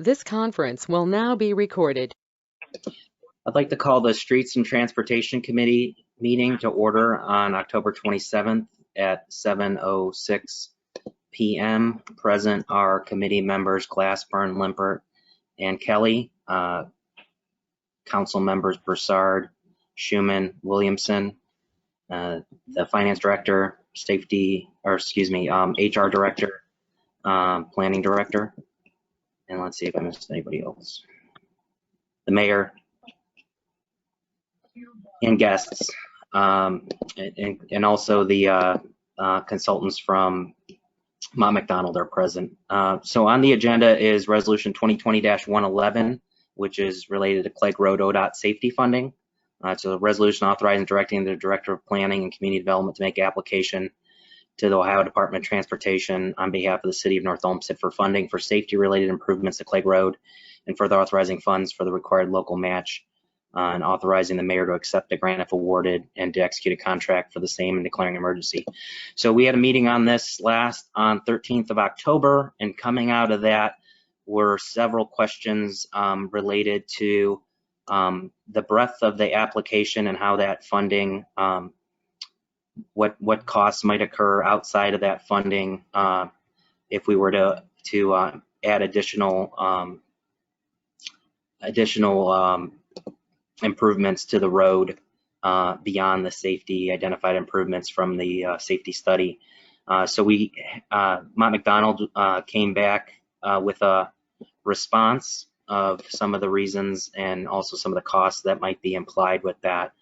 This conference will now be recorded. I'd like to call the Streets and Transportation Committee meeting to order on October 27th at 7:06 p.m. Present are committee members Glassburn, Limpert, and Kelly. Council members Broussard, Schuman, Williamson, the Finance Director, HR Director, Planning Director, and let's see if I missed anybody else. The Mayor, and guests, and also the consultants from Mott MacDonald are present. So on the agenda is Resolution 2020-111, which is related to Clegg Road ODOT safety funding. It's a resolution authorizing and directing the Director of Planning and Community Development to make application to the Ohio Department of Transportation on behalf of the City of North Olmsted for funding for safety-related improvements to Clegg Road, and further authorizing funds for the required local match, and authorizing the mayor to accept the grant if awarded and to execute a contract for the same and declaring emergency. So we had a meeting on this on 13th of October, and coming out of that were several questions related to the breadth of the application and how that funding, what costs might occur outside of that funding if we were to add additional improvements to the road beyond the safety identified improvements from the safety study. So Mott MacDonald came back with a response of some of the reasons and also some of the costs that might be implied with that.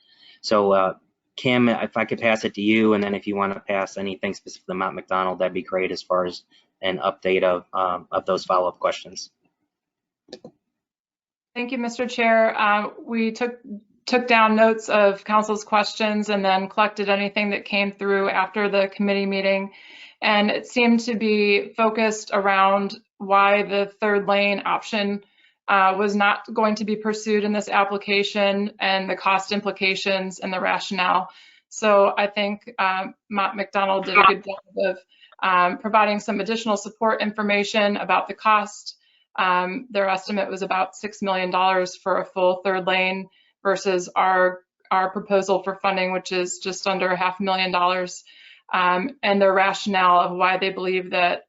So Kim, if I could pass it to you, and then if you want to pass anything specific to Mott MacDonald, that'd be great as far as an update of those follow-up questions. Thank you, Mr. Chair. We took down notes of council's questions and then collected anything that came through after the committee meeting. And it seemed to be focused around why the third lane option was not going to be pursued in this application and the cost implications and the rationale. So I think Mott MacDonald did a good job of providing some additional support information about the cost. Their estimate was about $6 million for a full third lane versus our proposal for funding, which is just under $500,000, and their rationale of why they believe that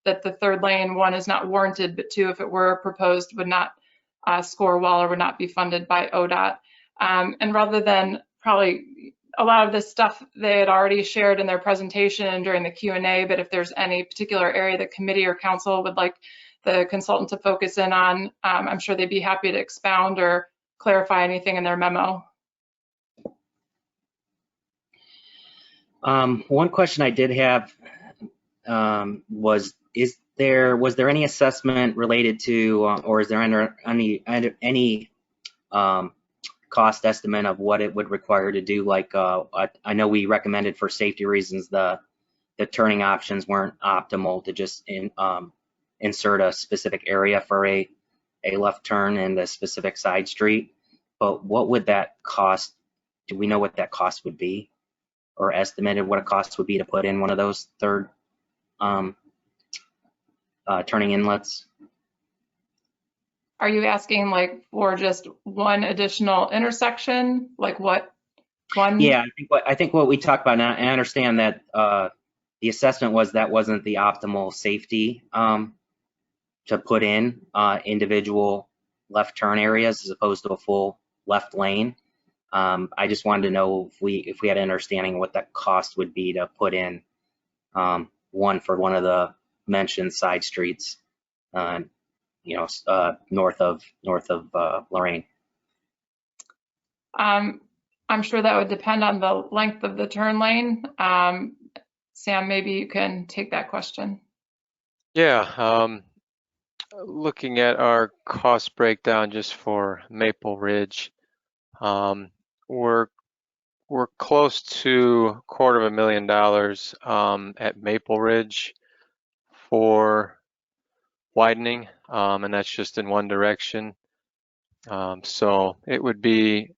that the third lane, one, is not warranted, but two, if it were proposed, would not score well or would not be funded by ODOT. And rather than probably a lot of this stuff they had already shared in their presentation and during the Q&A, but if there's any particular area that committee or council would like the consultant to focus in on, I'm sure they'd be happy to expound or clarify anything in their memo. One question I did have was there any assessment related to, or is there any cost estimate of what it would require to do? Like I know we recommended for safety reasons the turning options weren't optimal to just insert a specific area for a left turn in the specific side street, but what would that cost? Do we know what that cost would be, or estimated what a cost would be to put in one of those third turning inlets? Are you asking like for just one additional intersection? Like what one? Yeah, I think what we talked about, and I understand that the assessment was that wasn't the optimal safety to put in individual left turn areas as opposed to a full left lane. I just wanted to know if we had an understanding of what that cost would be to put in one for one of the mentioned side streets, north of Lorraine. I'm sure that would depend on the length of the turn lane. Sam, maybe you can take that question. Yeah, looking at our cost breakdown just for Maple Ridge, we're close to $250,000 at Maple Ridge for widening, and that's just in one direction. So it would be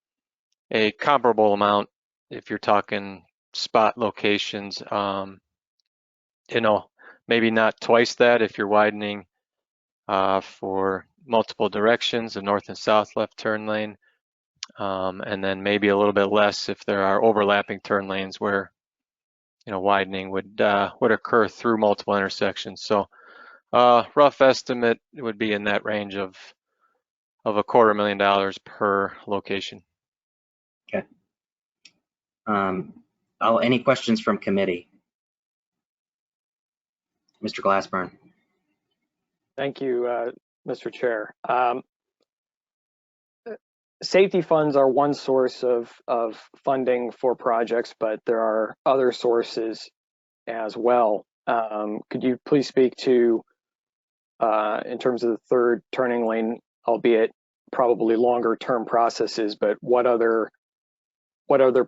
a comparable amount if you're talking spot locations. Maybe not twice that if you're widening for multiple directions, a north and south left turn lane, and then maybe a little bit less if there are overlapping turn lanes where widening would occur through multiple intersections. So rough estimate would be in that range of $250,000 per location. Okay. Any questions from committee? Mr. Glassburn. Thank you, Mr. Chair. Safety funds are one source of funding for projects, but there are other sources as well. Could you please speak to, in terms of the third turning lane, albeit probably longer term processes, but what other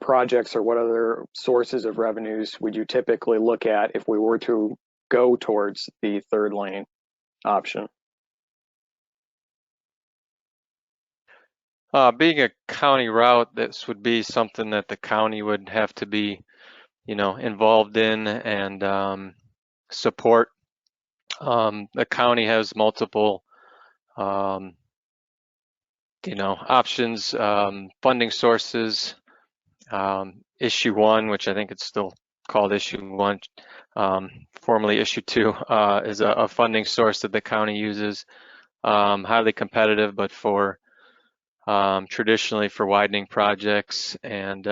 projects or what other sources of revenues would you typically look at if we were to go towards the third lane option? Being a county route, this would be something that the county would have to be, involved in and support. The county has multiple, options, funding sources. Issue 1, which I think it's still called Issue 1, formerly Issue 2, is a funding source that the county uses. Highly competitive, but for traditionally for widening projects and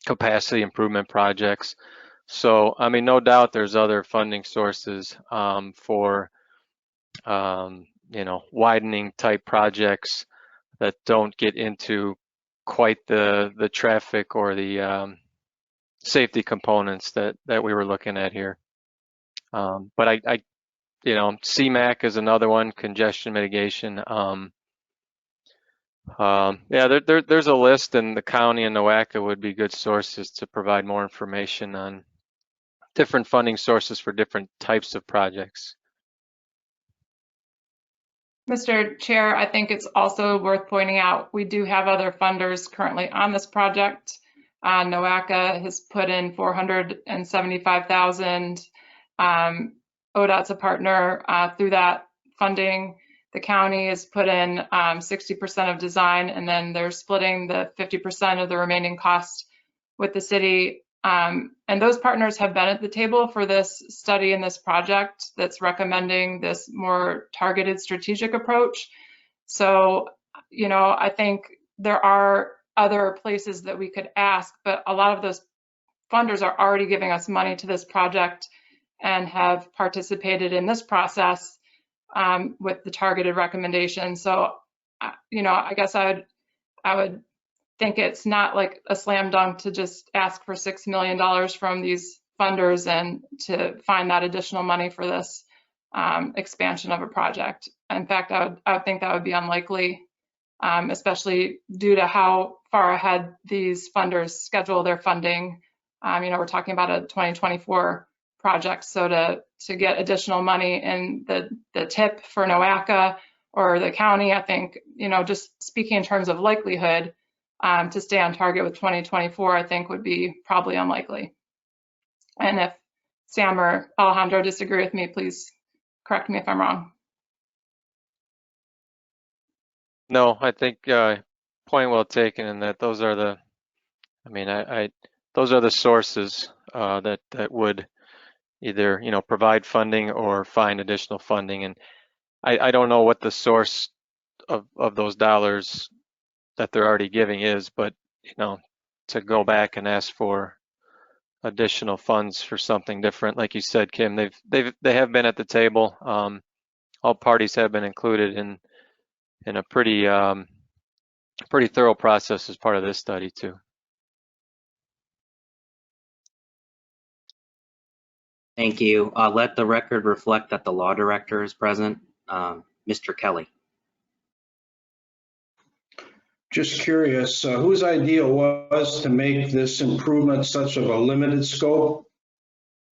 capacity improvement projects. So, I mean, no doubt there's other funding sources for, widening type projects that don't get into quite the traffic or the safety components that we were looking at here. But I CMAQ is another one, congestion mitigation. There's a list, and the county and NOACA would be good sources to provide more information on different funding sources for different types of projects. Mr. Chair, I think it's also worth pointing out, we do have other funders currently on this project. NOACA has put in $475,000. ODOT's a partner through that funding. The county has put in 60% of design, and then they're splitting the 50% of the remaining cost with the city. And those partners have been at the table for this study and this project that's recommending this more targeted strategic approach. So, I think there are other places that we could ask, but a lot of those funders are already giving us money to this project and have participated in this process with the targeted recommendation. So, I guess I would think it's not like a slam dunk to just ask for $6 million from these funders and to find that additional money for this expansion of a project. In fact, I would think that would be unlikely, especially due to how far ahead these funders schedule their funding. We're talking about a 2024 project, so to get additional money in the tip for NOACA or the county, I think, just speaking in terms of likelihood, to stay on target with 2024, I think would be probably unlikely. And if Sam or Alejandro disagree with me, please correct me if I'm wrong. No, I think point well taken, in that those are the, those are the sources that would either provide funding or find additional funding. And I don't know what the source of those dollars that they're already giving is, but to go back and ask for additional funds for something different, like you said, Kim, they have been at the table. All parties have been included in a pretty thorough process as part of this study too. Thank you. Let the record reflect that the law director is present. Mr. Kelly. Just curious, whose idea was to make this improvement such of a limited scope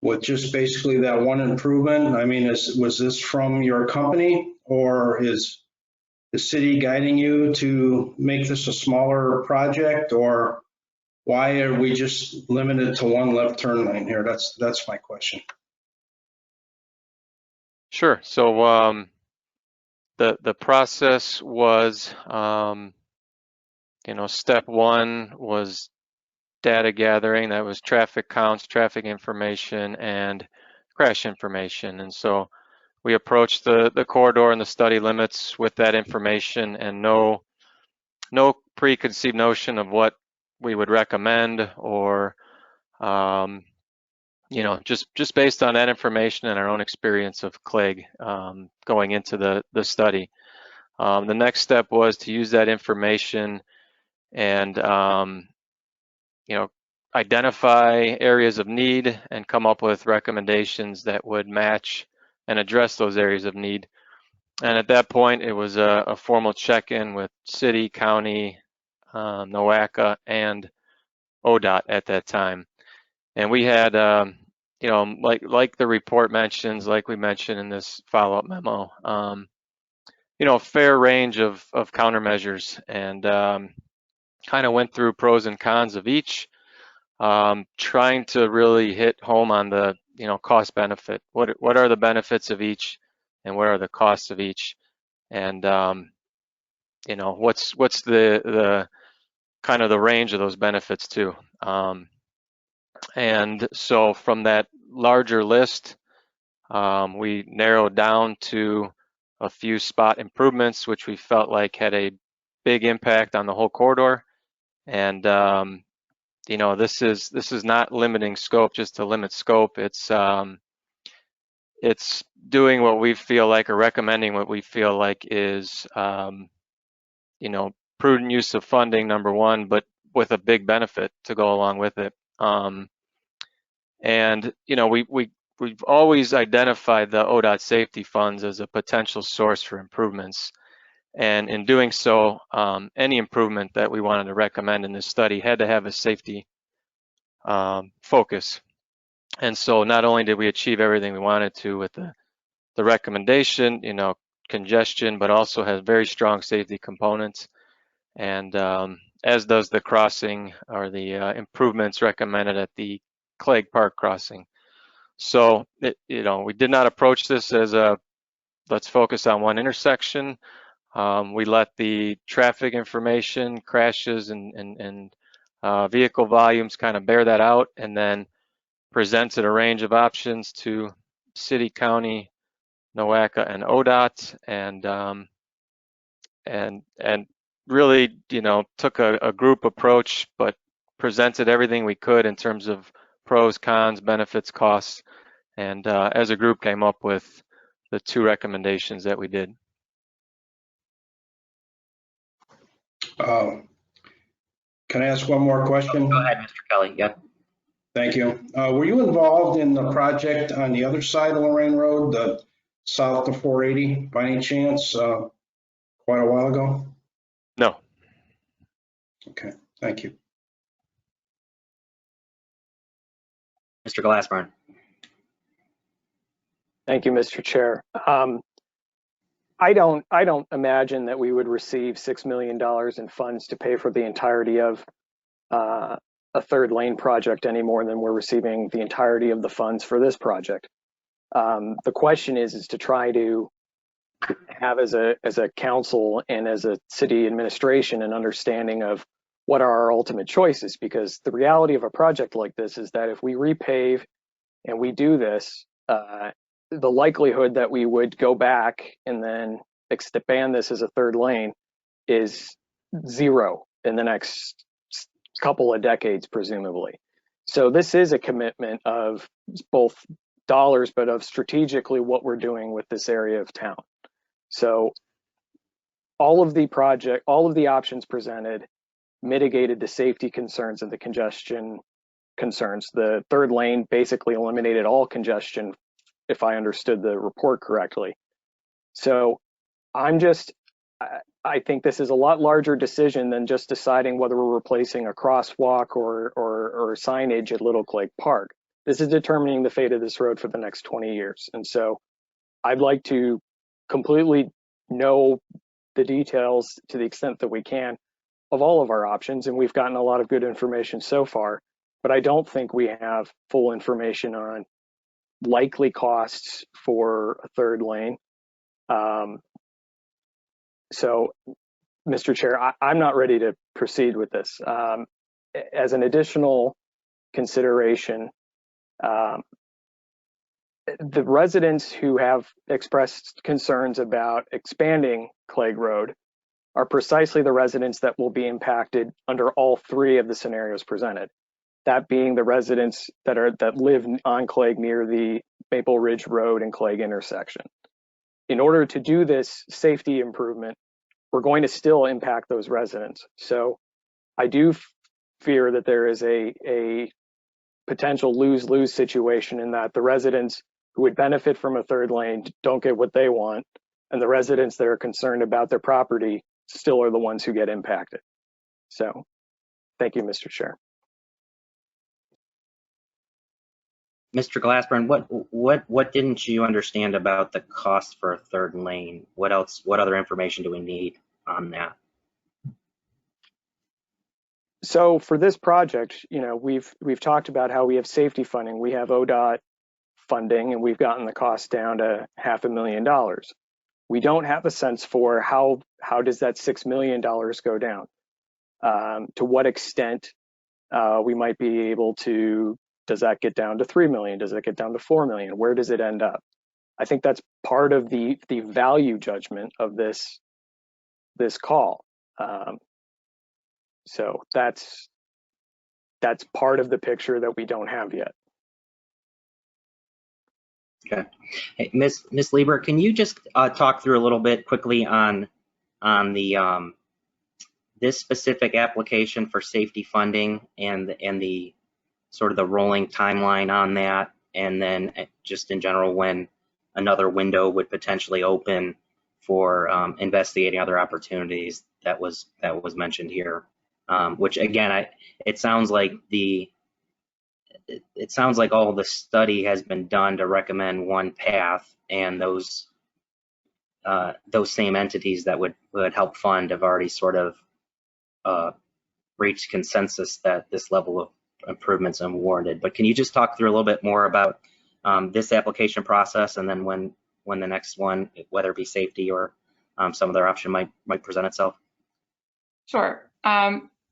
with just basically that one improvement? I mean, was this from your company, or is the city guiding you to make this a smaller project, or why are we just limited to one left turn lane here? That's my question. Sure. So the process was, step one was data gathering. That was traffic counts, traffic information, and crash information. And so we approached the corridor and the study limits with that information, and no preconceived notion of what we would recommend, or just based on that information and our own experience of CLIG going into the study. The next step was to use that information and identify areas of need and come up with recommendations that would match and address those areas of need. And at that point, it was a formal check-in with city, county, NOACA, and ODOT at that time. And we had, like the report mentions, like we mentioned in this follow-up memo, a fair range of countermeasures, and kind of went through pros and cons of each, trying to really hit home on the cost benefit. What are the benefits of each, and what are the costs of each, and what's the kind of the range of those benefits too. And so from that larger list, we narrowed down to a few spot improvements, which we felt like had a big impact on the whole corridor. And this is not limiting scope just to limit scope. It's doing what we feel like, or recommending what we feel like is prudent use of funding, number one, but with a big benefit to go along with it. And we've always identified the ODOT safety funds as a potential source for improvements. And in doing so, any improvement that we wanted to recommend in this study had to have a safety focus. And so not only did we achieve everything we wanted to with the recommendation, congestion, but also has very strong safety components. And as does the crossing, or the improvements recommended at the Clegg Park crossing. So, we did not approach this as let's focus on one intersection. We let the traffic information, crashes, and vehicle volumes kind of bear that out, and then presented a range of options to city, county, NOACA, and ODOT, and really, took a group approach, but presented everything we could in terms of pros, cons, benefits, costs, and as a group came up with the 2 recommendations that we did. Can I ask one more question? Go ahead, Mr. Kelly. Yeah. Thank you. Were you involved in the project on the other side of Lorraine Road, the south of 480, by any chance, quite a while ago? No. Okay, thank you. Mr. Glassburn. Thank you, Mr. Chair. I don't imagine that we would receive $6 million in funds to pay for the entirety of a third lane project any more than we're receiving the entirety of the funds for this project. The question is to try to have as a council and as a city administration an understanding of what are our ultimate choices, because the reality of a project like this is that if we repave and we do this, the likelihood that we would go back and then expand this as a third lane is 0 in the next couple of decades, presumably. So this is a commitment of both dollars, but of strategically what we're doing with this area of town. So all of the options presented mitigated the safety concerns and the congestion concerns. The third lane basically eliminated all congestion, if I understood the report correctly. So I think this is a lot larger decision than just deciding whether we're replacing a crosswalk or signage at Little Clegg Park. This is determining the fate of this road for the next 20 years. And so I'd like to completely know the details to the extent that we can of all of our options. And we've gotten a lot of good information so far, but I don't think we have full information on likely costs for a third lane. So, Mr. Chair, I'm not ready to proceed with this. As an additional consideration, the residents who have expressed concerns about expanding Clegg Road are precisely the residents that will be impacted under all three of the scenarios presented. That being the residents that live on Clegg near the Maple Ridge Road and Clegg intersection. In order to do this safety improvement, we're going to still impact those residents. So I do fear that there is a potential lose-lose situation in that the residents who would benefit from a third lane don't get what they want, and the residents that are concerned about their property still are the ones who get impacted. So thank you, Mr. Chair. Mr. Glassburn, what didn't you understand about the cost for a third lane? What other information do we need on that? So for this project, we've talked about how we have safety funding. We have ODOT funding, and we've gotten the cost down to $500,000. We don't have a sense for how does that $6 million go down? To what extent we might be able to, does that get down to 3 million? Does it get down to 4 million? Where does it end up? I think that's part of the value judgment of this call. So that's part of the picture that we don't have yet. Okay, hey, Ms. Lieber, can you just talk through a little bit quickly on the this specific application for safety funding and the sort of the rolling timeline on that, and then just in general when another window would potentially open for investigating other opportunities that was mentioned here, which again, it sounds like all the study has been done to recommend one path, and those same entities that would help fund have already sort of reached consensus that this level of improvements unwarranted. But can you just talk through a little bit more about this application process, and then when the next one, whether it be safety or some other option, might present itself? Sure.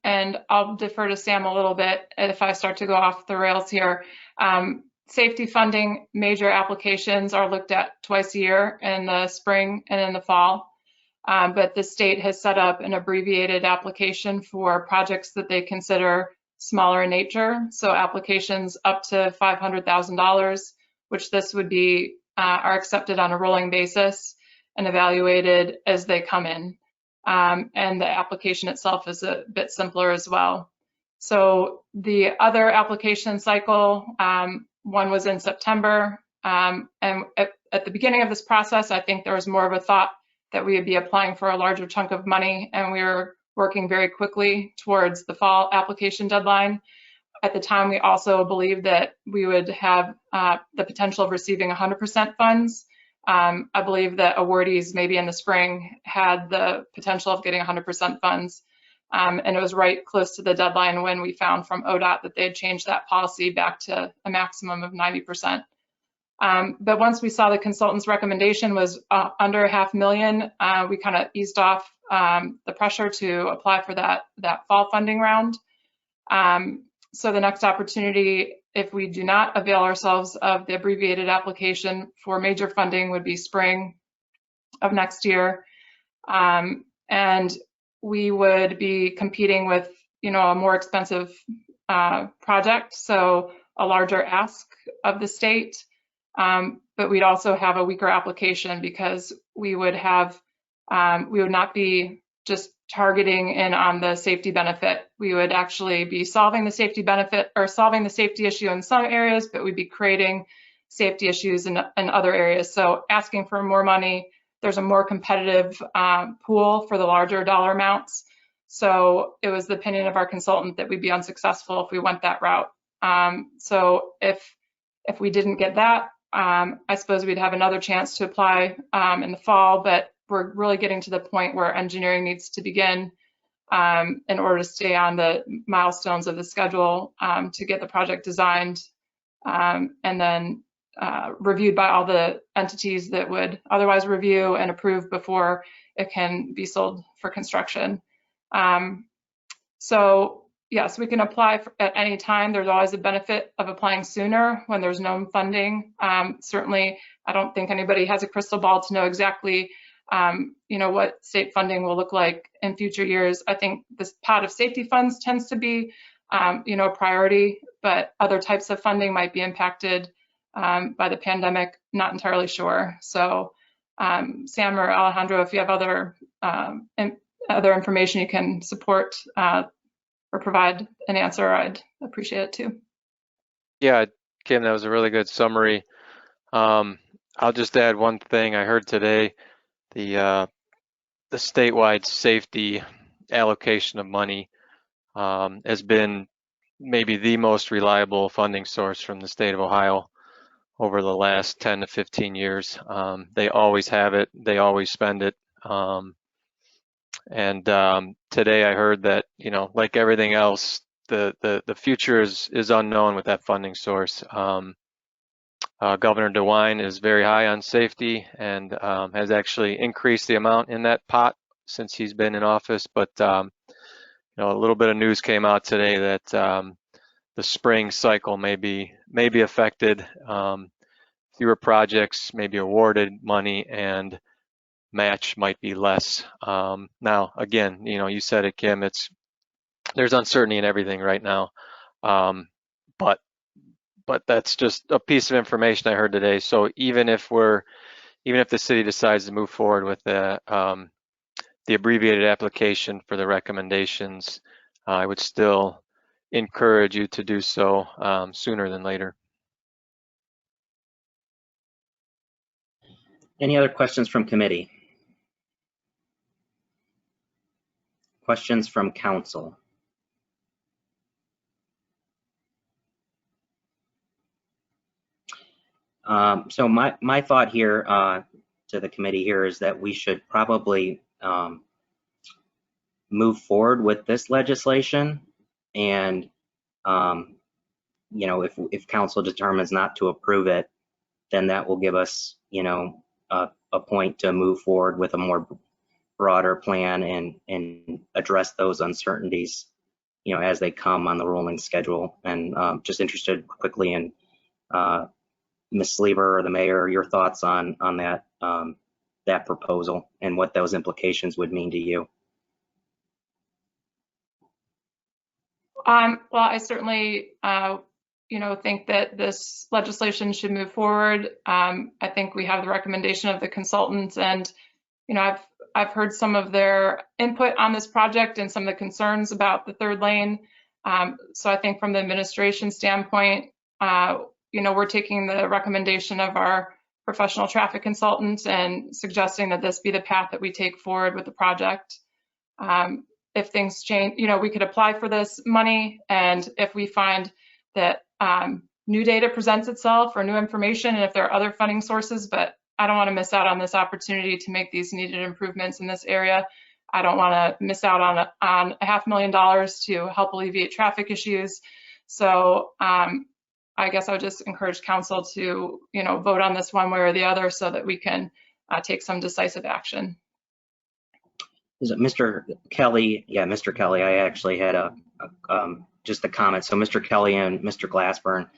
And I'll defer to Sam a little bit if I start to go off the rails here. Safety funding major applications are looked at twice a year, in the spring and in the fall. But the state has set up an abbreviated application for projects that they consider smaller in nature. So applications up to $500,000, which this would be, are accepted on a rolling basis and evaluated as they come in. And the application itself is a bit simpler as well. So the other application cycle, one was in September. And at the beginning of this process, I think there was more of a thought that we would be applying for a larger chunk of money, and we were working very quickly towards the fall application deadline. At the time, we also believed that we would have the potential of receiving 100% funds. I believe that awardees maybe in the spring had the potential of getting 100% funds. And it was right close to the deadline when we found from ODOT that they had changed that policy back to a maximum of 90%. But once we saw the consultant's recommendation was under $500,000, we kind of eased off the pressure to apply for that fall funding round. So the next opportunity, if we do not avail ourselves of the abbreviated application for major funding, would be spring of next year. And we would be competing with, a more expensive project, so a larger ask of the state. But we'd also have a weaker application because we would not be just targeting in on the safety benefit. We would actually be solving the safety benefit or solving the safety issue in some areas, but we'd be creating safety issues in other areas. So asking for more money, there's a more competitive pool for the larger dollar amounts. So it was the opinion of our consultant that we'd be unsuccessful if we went that route. So if we didn't get that, I suppose we'd have another chance to apply in the fall, but we're really getting to the point where engineering needs to begin in order to stay on the milestones of the schedule to get the project designed and then reviewed by all the entities that would otherwise review and approve before it can be sold for construction. So yes, we can apply at any time. There's always a benefit of applying sooner when there's known funding. Certainly, I don't think anybody has a crystal ball to know exactly what state funding will look like in future years. I think this pot of safety funds tends to be a priority, but other types of funding might be impacted by the pandemic, not entirely sure. So Sam or Alejandro, if you have other information you can support or provide an answer, I'd appreciate it too. Yeah, Kim, that was a really good summary. I'll just add one thing. I heard today the statewide safety allocation of money has been maybe the most reliable funding source from the state of Ohio over the last 10 to 15 years. They always have it. They always spend it. And today I heard that, like everything else, the future is unknown with that funding source. Governor DeWine is very high on safety and has actually increased the amount in that pot since he's been in office. But a little bit of news came out today that the spring cycle may be affected. Fewer projects may be awarded money and match might be less. Now, again, you said it, Kim, there's uncertainty in everything right now. But that's just a piece of information I heard today. So even if the city decides to move forward with the abbreviated application for the recommendations, I would still encourage you to do so sooner than later. Any other questions from committee? Questions from council? So my thought here to the committee here is that we should probably move forward with this legislation, and if council determines not to approve it, then that will give us a point to move forward with a more broader plan and address those uncertainties as they come on the rolling schedule. And just interested quickly in Ms. Sleever or the mayor, your thoughts on that proposal and what those implications would mean to you. Well, I certainly think that this legislation should move forward. I think we have the recommendation of the consultants, and I've heard some of their input on this project and some of the concerns about the third lane. So I think from the administration standpoint, we're taking the recommendation of our professional traffic consultants and suggesting that this be the path that we take forward with the project. If things change, we could apply for this money, and if we find that new data presents itself or new information, and if there are other funding sources, but I don't want to miss out on this opportunity to make these needed improvements in this area. I don't want to miss out on $500,000 to help alleviate traffic issues. So I guess I would just encourage council to, vote on this one way or the other so that we can take some decisive action. Is it Mr. Kelly? Yeah, Mr. Kelly, I actually had just a comment. So Mr. Kelly and Mr. Glassburn,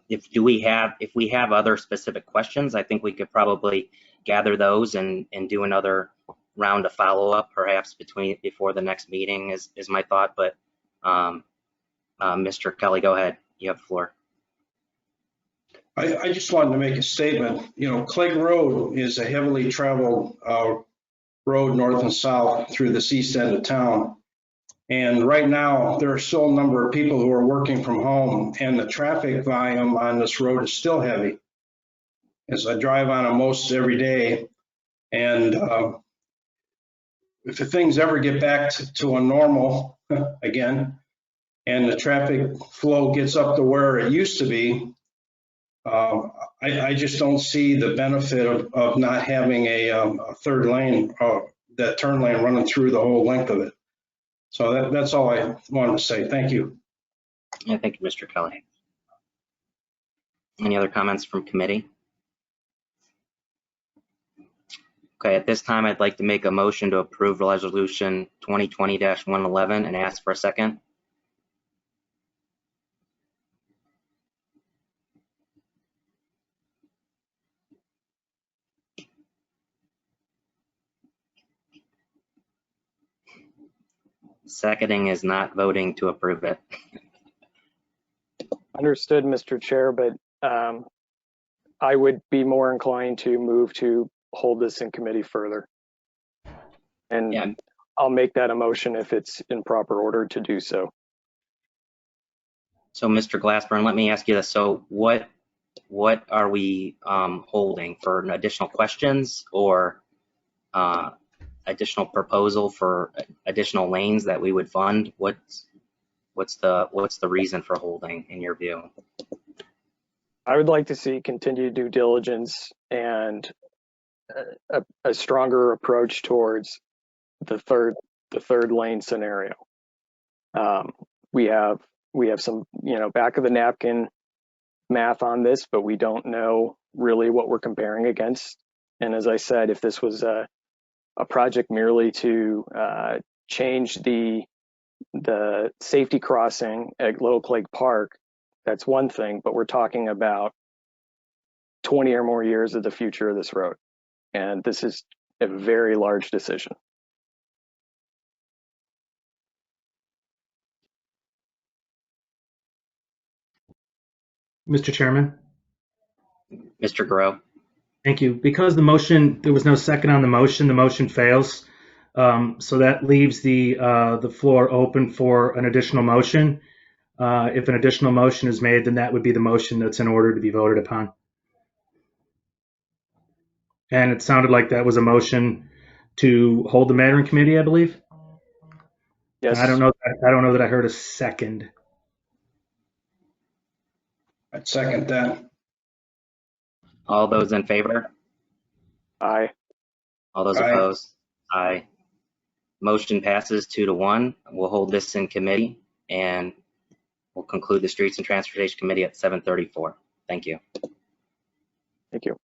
if we have other specific questions, I think we could probably gather those and do another round of follow-up, perhaps before the next meeting is my thought. But Mr. Kelly, go ahead. You have the floor. I just wanted to make a statement. Clegg Road is a heavily traveled road north and south through this east end of town. And right now, there are still a number of people who are working from home, and the traffic volume on this road is still heavy. As I drive on it most every day, and if things ever get back to a normal again, and the traffic flow gets up to where it used to be, I just don't see the benefit of not having a third lane, that turn lane running through the whole length of it. So that's all I wanted to say. Thank you. Yeah, thank you, Mr. Kelly. Any other comments from committee? Okay, at this time, I'd like to make a motion to approve resolution 2020-111 and ask for a second. Seconding is not voting to approve it. Understood, Mr. Chair, but I would be more inclined to move to hold this in committee further. And Yeah. I'll make that a motion if it's in proper order to do so. So Mr. Glassburn, let me ask you this. So what are we holding for additional questions or additional proposal for additional lanes that we would fund? What's the reason for holding in your view? I would like to see continued due diligence and a stronger approach towards the third lane scenario. We have some, back of the napkin math on this, but we don't know really what we're comparing against. And as I said, if this was a project merely to change the safety crossing at Little Lake Park, that's one thing, but we're talking about 20 or more years of the future of this road. And this is a very large decision. Mr. Chairman, Mr. Grow? thank you. Because the motion, there was no second on the motion fails. So that leaves the floor open for an additional motion. If an additional motion is made, then that would be the motion that's in order to be voted upon. And it sounded like that was a motion to hold the matter in committee, I believe. Yes. I don't know that I heard a second. I'd second that. All those in favor? Aye. All those Aye. opposed? Aye. Motion passes 2-1. We'll hold this in committee and we'll conclude the Streets and Transportation Committee at 7:34. Thank you. Thank you.